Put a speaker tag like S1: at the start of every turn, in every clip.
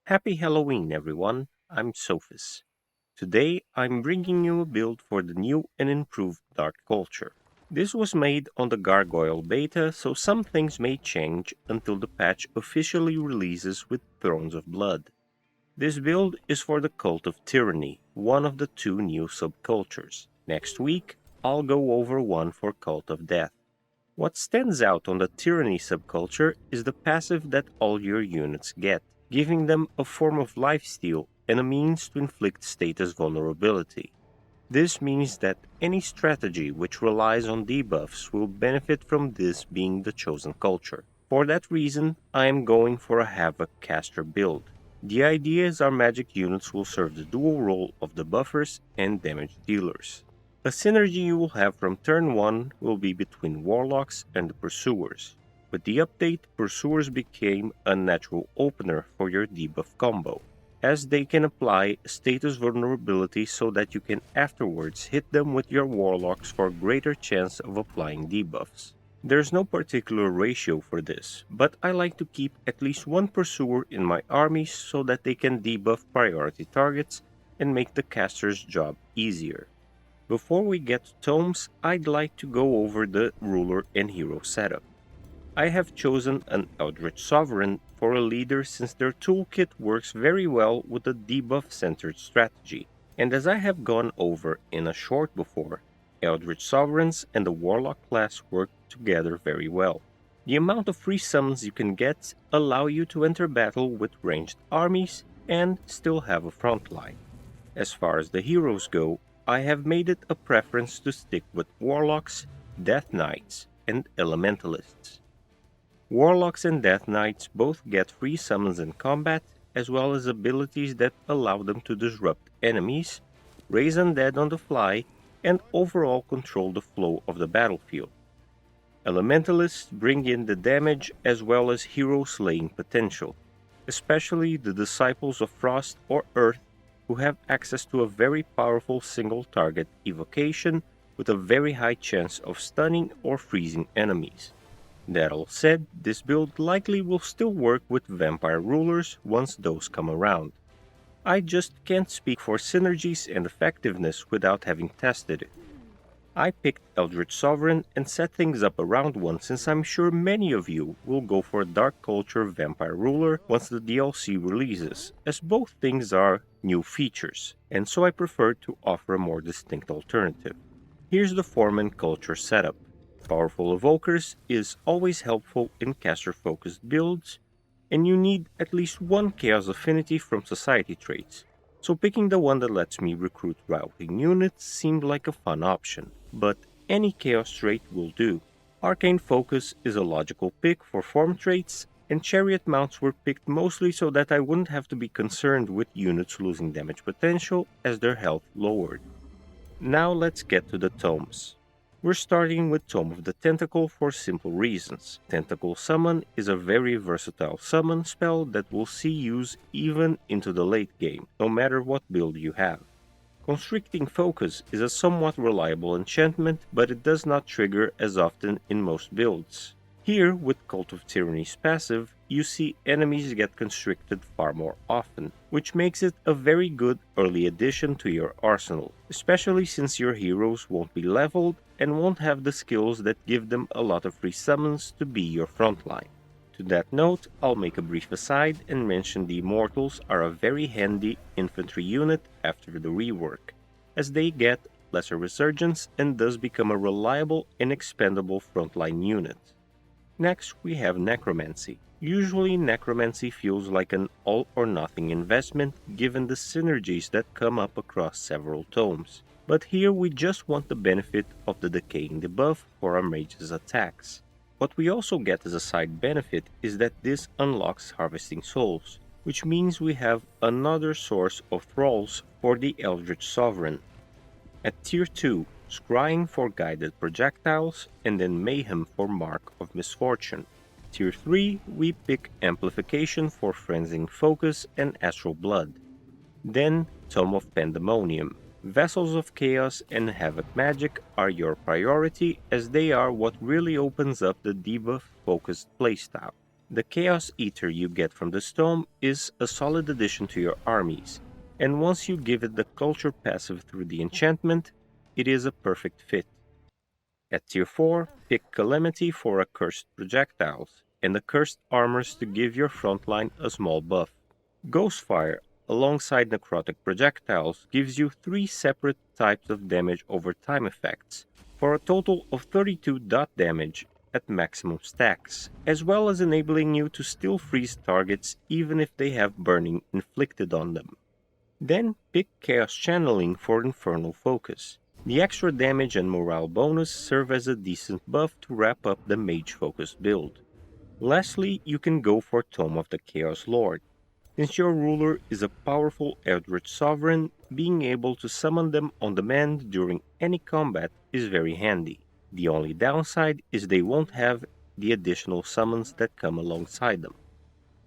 S1: Happy Halloween, everyone! I'm Sophis. Today, I'm bringing you a build for the new and improved Dark Culture. This was made on the Gargoyle beta, so some things may change until the patch officially releases with Thrones of Blood. This build is for the Cult of Tyranny, one of the two new subcultures. Next week, I'll go over one for Cult of Death. What stands out on the Tyranny subculture is the passive that all your units get, giving them a form of lifesteal and a means to inflict status vulnerability. This means that any strategy which relies on debuffs will benefit from this being the chosen culture. For that reason, I am going for a Havoc caster build. The idea is our magic units will serve the dual role of the buffers and damage dealers. A synergy you will have from turn 1 will be between Warlocks and the Pursuers. With the update, Pursuers became a natural opener for your debuff combo, as they can apply status vulnerability so that you can afterwards hit them with your Warlocks for a greater chance of applying debuffs. There's no particular ratio for this, but I like to keep at least one Pursuer in my armies so that they can debuff priority targets and make the caster's job easier. Before we get to tomes, I'd like to go over the ruler and hero setup. I have chosen an Eldritch Sovereign for a leader since their toolkit works very well with a debuff-centered strategy, and as I have gone over in a short before, Eldritch Sovereigns and the Warlock class work together very well. The amount of free summons you can get allow you to enter battle with ranged armies and still have a front line. As far as the heroes go, I have made it a preference to stick with Warlocks, Death Knights, and Elementalists. Warlocks and Death Knights both get free summons in combat, as well as abilities that allow them to disrupt enemies, raise undead on the fly, and overall control the flow of the battlefield. Elementalists bring in the damage as well as hero slaying potential, especially the Disciples of Frost or Earth who have access to a very powerful single target evocation with a very high chance of stunning or freezing enemies. That all said, this build likely will still work with Vampire Rulers once those come around. I just can't speak for synergies and effectiveness without having tested it. I picked Eldritch Sovereign and set things up around one since I'm sure many of you will go for a Dark Culture Vampire Ruler once the DLC releases, as both things are new features, and so I prefer to offer a more distinct alternative. Here's the form and culture setup. Powerful Evokers is always helpful in caster-focused builds, and you need at least one Chaos Affinity from Society traits, so picking the one that lets me recruit routing units seemed like a fun option, but any Chaos trait will do. Arcane Focus is a logical pick for form traits, and Chariot mounts were picked mostly so that I wouldn't have to be concerned with units losing damage potential as their health lowered. Now let's get to the tomes. We're starting with Tome of the Tentacle for simple reasons. Tentacle Summon is a very versatile summon spell that will see use even into the late game, no matter what build you have. Constricting Focus is a somewhat reliable enchantment, but it does not trigger as often in most builds. Here, with Cult of Tyranny's passive, you see enemies get constricted far more often, which makes it a very good early addition to your arsenal, especially since your heroes won't be leveled and won't have the skills that give them a lot of free summons to be your frontline. To that note, I'll make a brief aside and mention the Immortals are a very handy infantry unit after the rework, as they get lesser resurgence and thus become a reliable and expendable frontline unit. Next, we have Necromancy. Usually, Necromancy feels like an all-or-nothing investment given the synergies that come up across several tomes. But here we just want the benefit of the decaying debuff for our mage's attacks. What we also get as a side benefit is that this unlocks Harvesting Souls, which means we have another source of thralls for the Eldritch Sovereign. At Tier 2, Scrying for guided projectiles, and then Mayhem for Mark of Misfortune. Tier 3, we pick Amplification for Frenzying Focus and Astral Blood. Then Tome of Pandemonium. Vessels of Chaos and Havoc Magic are your priority as they are what really opens up the debuff-focused playstyle. The Chaos Eater you get from the Stone is a solid addition to your armies, and once you give it the culture passive through the enchantment, it is a perfect fit. At tier 4, pick Calamity for Accursed Projectiles, and Accursed Armors to give your frontline a small buff. Ghostfire, alongside Necrotic Projectiles, gives you 3 separate types of damage over time effects, for a total of 32 dot damage at maximum stacks, as well as enabling you to still freeze targets even if they have burning inflicted on them. Then pick Chaos Channeling for Infernal Focus. The extra damage and morale bonus serve as a decent buff to wrap up the mage focused build. Lastly, you can go for Tome of the Chaos Lord. Since your ruler is a powerful Eldritch Sovereign, being able to summon them on demand during any combat is very handy. The only downside is they won't have the additional summons that come alongside them.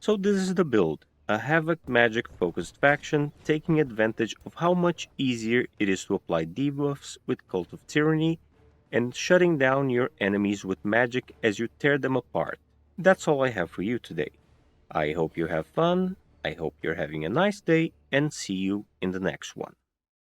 S1: So this is the build, a Havoc magic focused faction taking advantage of how much easier it is to apply debuffs with Cult of Tyranny and shutting down your enemies with magic as you tear them apart. That's all I have for you today. I hope you have fun, I hope you're having a nice day, and see you in the next one.